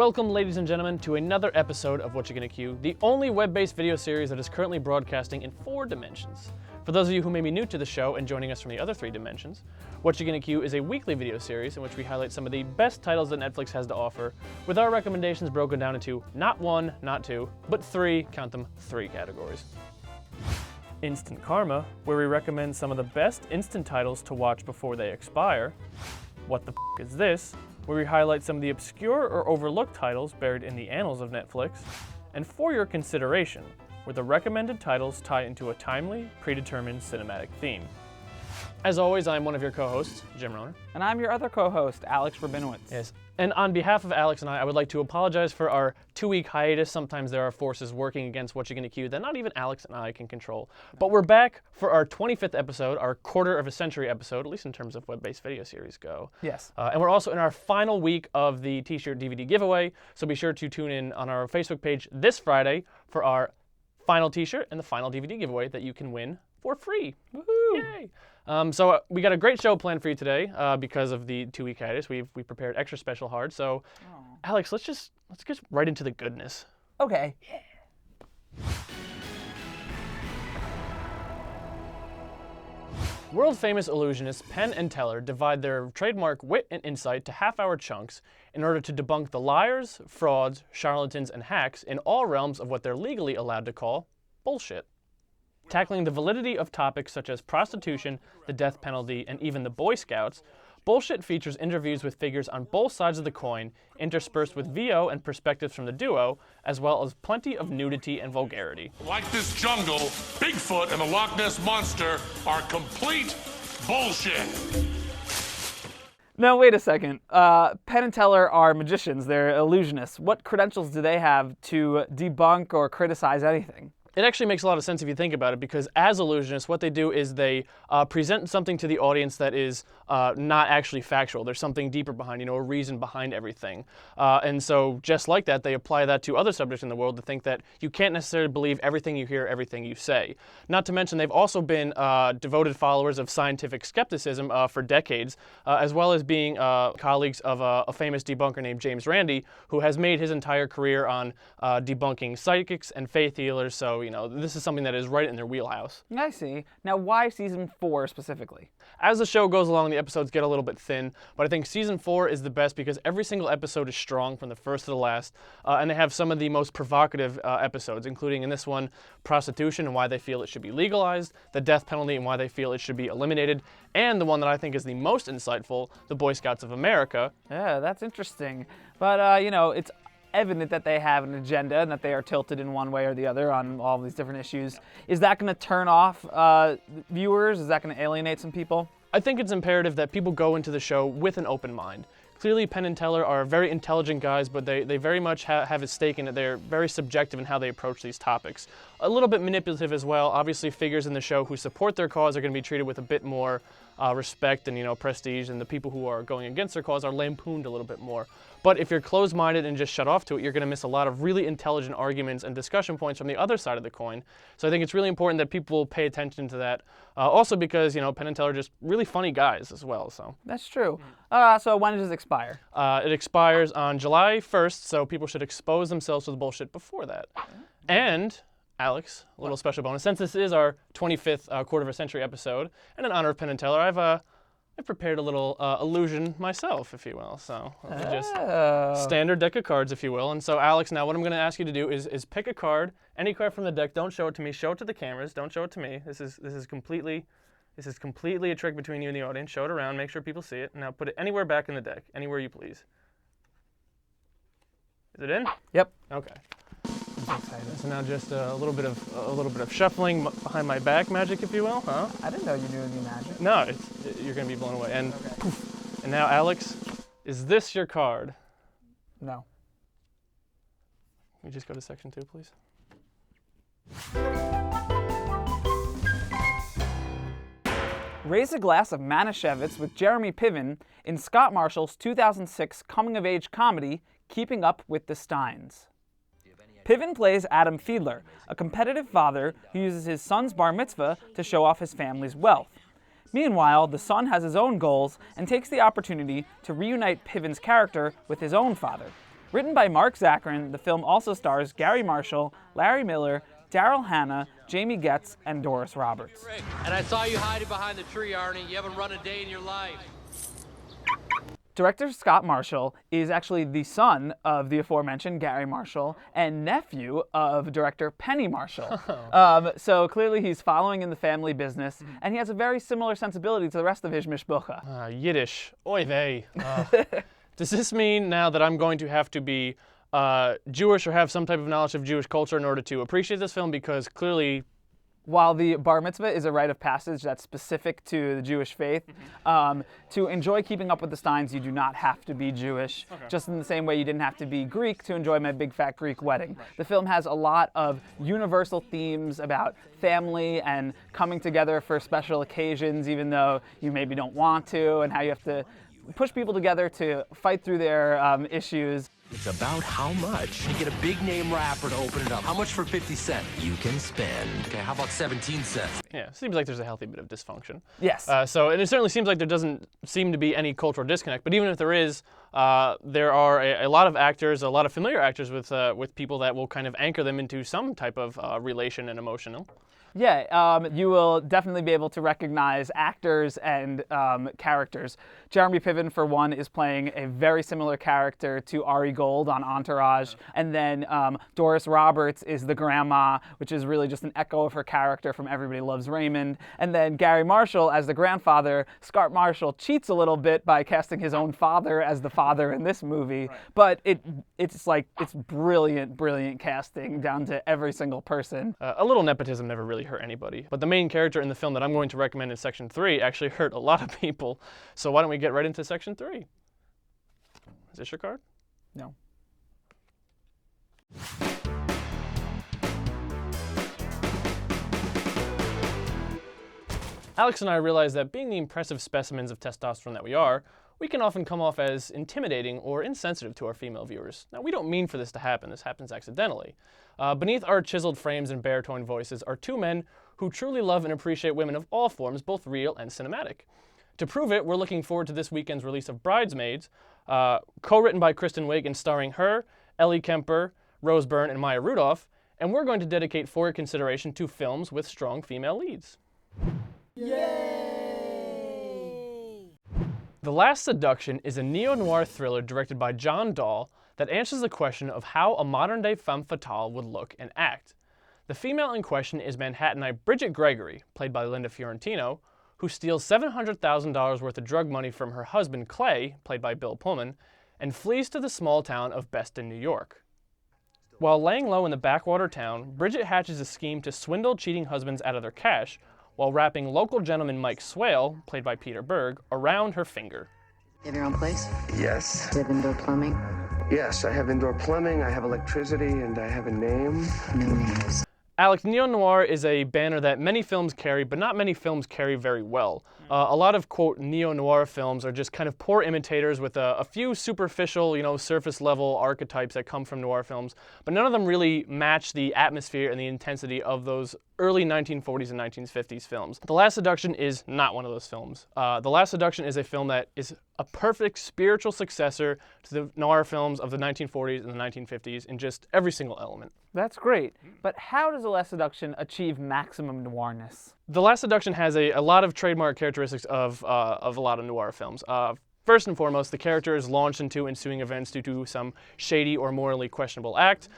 Welcome, ladies and gentlemen, to another episode of Whatcha Gonna Queue, the only web-based video series that is currently broadcasting in 4 dimensions. For those of you who may be new to the show and joining us from the other 3 dimensions, Whatcha Gonna Queue is a weekly video series in which we highlight some of the best titles that Netflix has to offer, with our recommendations broken down into not 1, not 2, but 3, count them, 3 categories. Instant Karma, where we recommend some of the best instant titles to watch before they expire. What the F is This?, where we highlight some of the obscure or overlooked titles buried in the annals of Netflix. And For Your Consideration, where the recommended titles tie into a timely, predetermined cinematic theme. As always, I'm one of your co-hosts, Jim Roner. And I'm your other co-host, Alex Rabinowitz. Yes. And on behalf of Alex and I would like to apologize for our 2-week hiatus. Sometimes there are forces working against Whatcha Gonna Queue that not even Alex and I can control. But we're back for our 25th episode, our quarter of a century episode, at least in terms of web-based video series go. Yes. And we're also in our final week of the t-shirt DVD giveaway, so be sure to tune in on our Facebook page this Friday for our final t-shirt and the final DVD giveaway that you can win for free. Woohoo! Yay! So we got a great show planned for you today because of the 2-week hiatus. We prepared extra special hard. So, Alex, let's get right into the goodness. Okay. World-famous illusionists Penn and Teller divide their trademark wit and insight to half-hour chunks in order to debunk the liars, frauds, charlatans, and hacks in all realms of what they're legally allowed to call bullshit. Tackling the validity of topics such as prostitution, the death penalty, and even the Boy Scouts, Bullshit features interviews with figures on both sides of the coin, interspersed with VO and perspectives from the duo, as well as plenty of nudity and vulgarity. Like this jungle, Bigfoot and the Loch Ness Monster are complete bullshit. Now, wait a second. Penn and Teller are magicians. They're illusionists. What credentials do they have to debunk or criticize anything? It actually makes a lot of sense if you think about it, because as illusionists, what they do is they present something to the audience that is not actually factual. There's something deeper behind, a reason behind everything. And so just like that, they apply that to other subjects in the world to think that you can't necessarily believe everything you hear, everything you say. Not to mention, they've also been devoted followers of scientific skepticism for decades, as well as being colleagues of a famous debunker named James Randi, who has made his entire career on debunking psychics and faith healers. So, this is something that is right in their wheelhouse. I see. Now, why season 4 specifically? As the show goes along, the episodes get a little bit thin, but I think season 4 is the best because every single episode is strong from the first to the last, and they have some of the most provocative episodes, including in this one, prostitution and why they feel it should be legalized, the death penalty and why they feel it should be eliminated, and the one that I think is the most insightful, the Boy Scouts of America. Yeah, that's interesting. But, it's evident that they have an agenda and that they are tilted in one way or the other on all these different issues. Is that going to turn off viewers? Is that going to alienate some people? I think it's imperative that people go into the show with an open mind. Clearly, Penn and Teller are very intelligent guys, but they very much have a stake in it. They're very subjective in how they approach these topics. A little bit manipulative as well. Obviously, figures in the show who support their cause are going to be treated with a bit more respect and prestige, and the people who are going against their cause are lampooned a little bit more. But if you're closed-minded and just shut off to it, you're going to miss a lot of really intelligent arguments and discussion points from the other side of the coin. So I think it's really important that people pay attention to that. Also because, Penn and Teller are just really funny guys as well. So that's true. So when does it expire? It expires on July 1st, so people should expose themselves to the bullshit before that. And Alex, a little special bonus. Since this is our 25th quarter of a century episode, and in honor of Penn and Teller, I've prepared a little illusion myself, if you will. So just standard deck of cards, if you will. And so, Alex, now what I'm going to ask you to do is pick a card, any card from the deck. Don't show it to me. Show it to the cameras. Don't show it to me. This is completely a trick between you and the audience. Show it around. Make sure people see it. Now put it anywhere back in the deck, anywhere you please. Is it in? Yep. Okay. So now just a little bit of shuffling behind my back magic, if you will, huh? I didn't know you knew any magic. No, you're gonna be blown away. And poof. And now, Alex, is this your card? No. Can we just go to section 2, please? Raise a glass of Manischewitz with Jeremy Piven in Scott Marshall's 2006 coming-of-age comedy, Keeping Up with the Steins. Piven plays Adam Fiedler, a competitive father who uses his son's bar mitzvah to show off his family's wealth. Meanwhile, the son has his own goals and takes the opportunity to reunite Piven's character with his own father. Written by Mark Zakarin, the film also stars Gary Marshall, Larry Miller, Daryl Hannah, Jamie Getz, and Doris Roberts. And I saw you hiding behind the tree, Arnie. You haven't run a day in your life. Director Scott Marshall is actually the son of the aforementioned Gary Marshall and nephew of director Penny Marshall. So clearly he's following in the family business, and he has a very similar sensibility to the rest of his mishpucha. Yiddish. Oy vey. Does this mean now that I'm going to have to be Jewish or have some type of knowledge of Jewish culture in order to appreciate this film? Because clearly... While the bar mitzvah is a rite of passage that's specific to the Jewish faith, to enjoy Keeping Up with the Steins, you do not have to be Jewish, just in the same way you didn't have to be Greek to enjoy My Big Fat Greek Wedding. Right. The film has a lot of universal themes about family and coming together for special occasions, even though you maybe don't want to, and how you have to push people together to fight through their issues. It's about how much. You get a big name rapper to open it up. How much for 50 cents? You can spend. Okay, how about 17 cents? Yeah, seems like there's a healthy bit of dysfunction. Yes. And it certainly seems like there doesn't seem to be any cultural disconnect. But even if there is, there are a lot of actors, a lot of familiar actors with people that will kind of anchor them into some type of relation and emotional. Yeah, you will definitely be able to recognize actors and characters. Jeremy Piven, for one, is playing a very similar character to Ari Gold on Entourage. And then Doris Roberts is the grandma, which is really just an echo of her character from Everybody Loves Raymond. And then Gary Marshall as the grandfather. Scott Marshall cheats a little bit by casting his own father as the father in this movie. But it's brilliant, brilliant casting down to every single person. A little nepotism never really hurt anybody. But the main character in the film that I'm going to recommend in Section 3 actually hurt a lot of people. So why don't we get right into Section 3? Is this your card? No. Alex and I realized that being the impressive specimens of testosterone that we are, we can often come off as intimidating or insensitive to our female viewers. Now, we don't mean for this to happen. This happens accidentally. Beneath our chiseled frames and baritone voices are two men who truly love and appreciate women of all forms, both real and cinematic. To prove it, we're looking forward to this weekend's release of Bridesmaids, co-written by Kristen Wiig and starring her, Ellie Kemper, Rose Byrne, and Maya Rudolph, and we're going to dedicate for your consideration to films with strong female leads. Yay! The Last Seduction is a neo-noir thriller directed by John Dahl that answers the question of how a modern-day femme fatale would look and act. The female in question is Manhattanite Bridget Gregory, played by Linda Fiorentino, who steals $700,000 worth of drug money from her husband Clay, played by Bill Pullman, and flees to the small town of Beston, New York. While laying low in the backwater town, Bridget hatches a scheme to swindle cheating husbands out of their cash, while wrapping local gentleman Mike Swale, played by Peter Berg, around her finger. You have your own place? Yes. Do you have indoor plumbing? Yes, I have indoor plumbing, I have electricity, and I have a name. No names. Alex, neo-noir is a banner that many films carry, but not many films carry very well. A lot of, quote, neo-noir films are just kind of poor imitators with a few superficial, surface-level archetypes that come from noir films, but none of them really match the atmosphere and the intensity of those early 1940s and 1950s films. The Last Seduction is not one of those films. The Last Seduction is a film that is a perfect spiritual successor to the noir films of the 1940s and the 1950s in just every single element. That's great. But how does The Last Seduction achieve maximum noirness? The Last Seduction has a lot of trademark characteristics of a lot of noir films. First and foremost, the character is launched into ensuing events due to some shady or morally questionable act.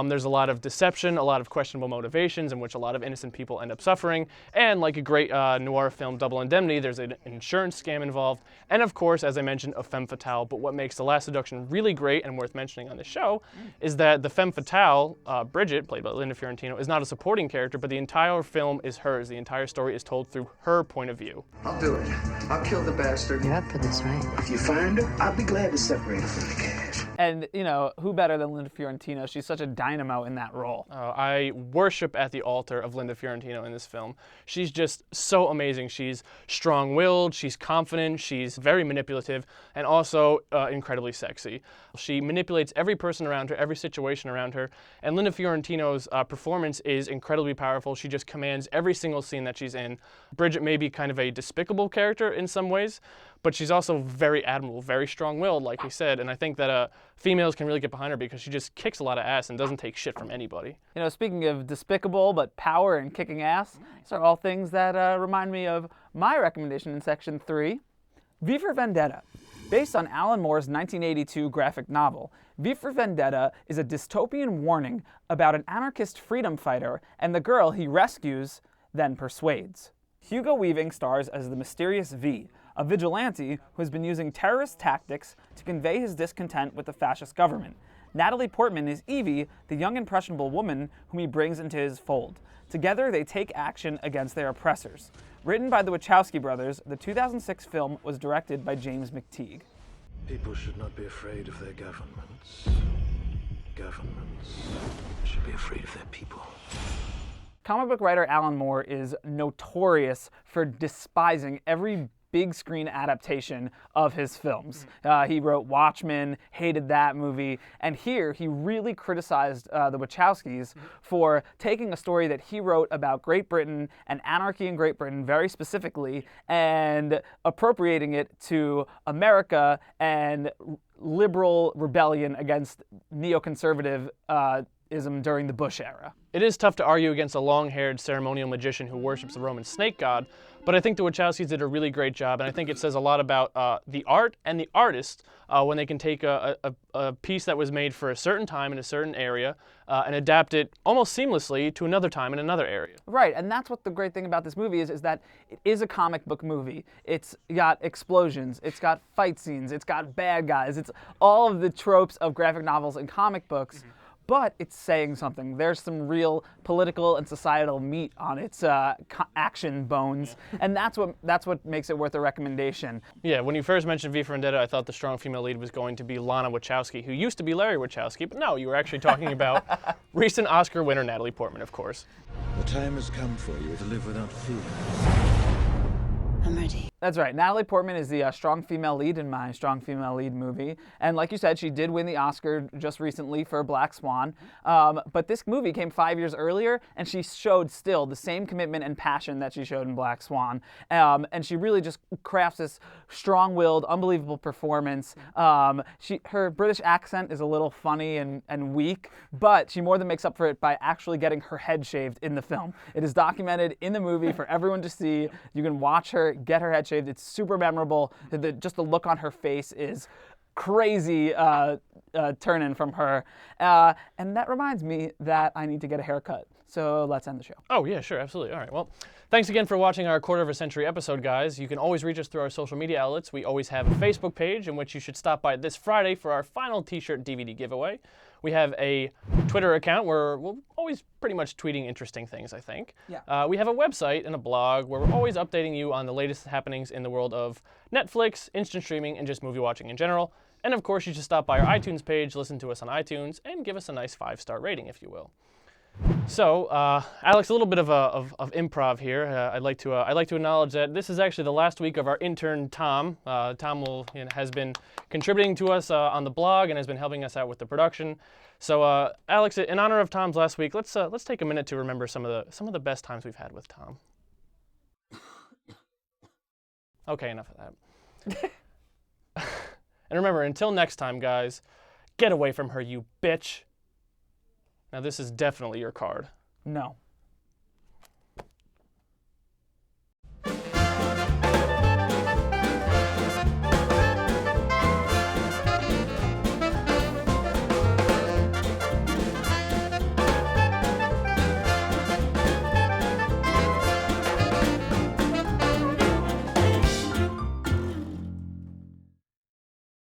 There's a lot of deception, a lot of questionable motivations in which a lot of innocent people end up suffering. And like a great noir film, Double Indemnity, there's an insurance scam involved. And of course, as I mentioned, a femme fatale. But what makes The Last Seduction really great and worth mentioning on the show is that the femme fatale, Bridget, played by Linda Fiorentino, is not a supporting character, but the entire film is hers. The entire story is told through her point of view. I'll do it. I'll kill the bastard. You're up for this, right? If you find her, I'll be glad to separate her from the cash. And, who better than Linda Fiorentino? She's such a dynamo in that role. I worship at the altar of Linda Fiorentino in this film. She's just so amazing. She's strong-willed, she's confident, she's very manipulative, and also incredibly sexy. She manipulates every person around her, every situation around her, and Linda Fiorentino's performance is incredibly powerful. She just commands every single scene that she's in. Bridget may be kind of a despicable character in some ways, but she's also very admirable, very strong-willed, like we said, and I think that females can really get behind her because she just kicks a lot of ass and doesn't take shit from anybody. You know, speaking of despicable but power and kicking ass, these are all things that remind me of my recommendation in Section 3, V for Vendetta. Based on Alan Moore's 1982 graphic novel, V for Vendetta is a dystopian warning about an anarchist freedom fighter and the girl he rescues, then persuades. Hugo Weaving stars as the mysterious V, a vigilante who has been using terrorist tactics to convey his discontent with the fascist government. Natalie Portman is Evie, the young impressionable woman whom he brings into his fold. Together, they take action against their oppressors. Written by the Wachowski brothers, the 2006 film was directed by James McTeague. People should not be afraid of their governments. Governments should be afraid of their people. Comic book writer Alan Moore is notorious for despising every big screen adaptation of his films. He wrote Watchmen, hated that movie, and here he really criticized the Wachowskis for taking a story that he wrote about Great Britain and anarchy in Great Britain very specifically and appropriating it to America and liberal rebellion against neoconservative during the Bush era. It is tough to argue against a long-haired ceremonial magician who worships the Roman snake god, but I think the Wachowskis did a really great job, and I think it says a lot about the art and the artist when they can take a piece that was made for a certain time in a certain area and adapt it almost seamlessly to another time in another area. Right, and that's what the great thing about this movie is that it is a comic book movie. It's got explosions, it's got fight scenes, it's got bad guys, it's all of the tropes of graphic novels and comic books. But it's saying something. There's some real political and societal meat on its action bones, and that's what makes it worth a recommendation. Yeah, when you first mentioned V for Vendetta, I thought the strong female lead was going to be Lana Wachowski, who used to be Larry Wachowski, but no, you were actually talking about recent Oscar winner Natalie Portman, of course. The time has come for you to live without fear. I'm ready. That's right. Natalie Portman is the strong female lead in my strong female lead movie. And like you said, she did win the Oscar just recently for Black Swan. But this movie came 5 years earlier, and she showed still the same commitment and passion that she showed in Black Swan. And she really just crafts this strong-willed, unbelievable performance. Her British accent is a little funny and weak, but she more than makes up for it by actually getting her head shaved in the film. It is documented in the movie for everyone to see. You can watch her get her head shaved. It's super memorable. Just the look on her face is crazy turning from her. And that reminds me that I need to get a haircut. So let's end the show. Oh, yeah, sure, absolutely. All right, well, thanks again for watching our quarter of a century episode, guys. You can always reach us through our social media outlets. We always have a Facebook page in which you should stop by this Friday for our final t-shirt DVD giveaway. We have a Twitter account where we're always pretty much tweeting interesting things, I think. Yeah. We have a website and a blog where we're always updating you on the latest happenings in the world of Netflix, instant streaming, and just movie watching in general. And of course, you should stop by our iTunes page, listen to us on iTunes, and give us a nice 5-star rating, if you will. So, Alex, a little bit of improv here. I'd like to acknowledge that this is actually the last week of our intern Tom. Tom has been contributing to us on the blog and has been helping us out with the production. So, Alex, in honor of Tom's last week, let's take a minute to remember some of the best times we've had with Tom. Okay, enough of that. And remember, until next time, guys, get away from her, you bitch. Now, this is definitely your card. No.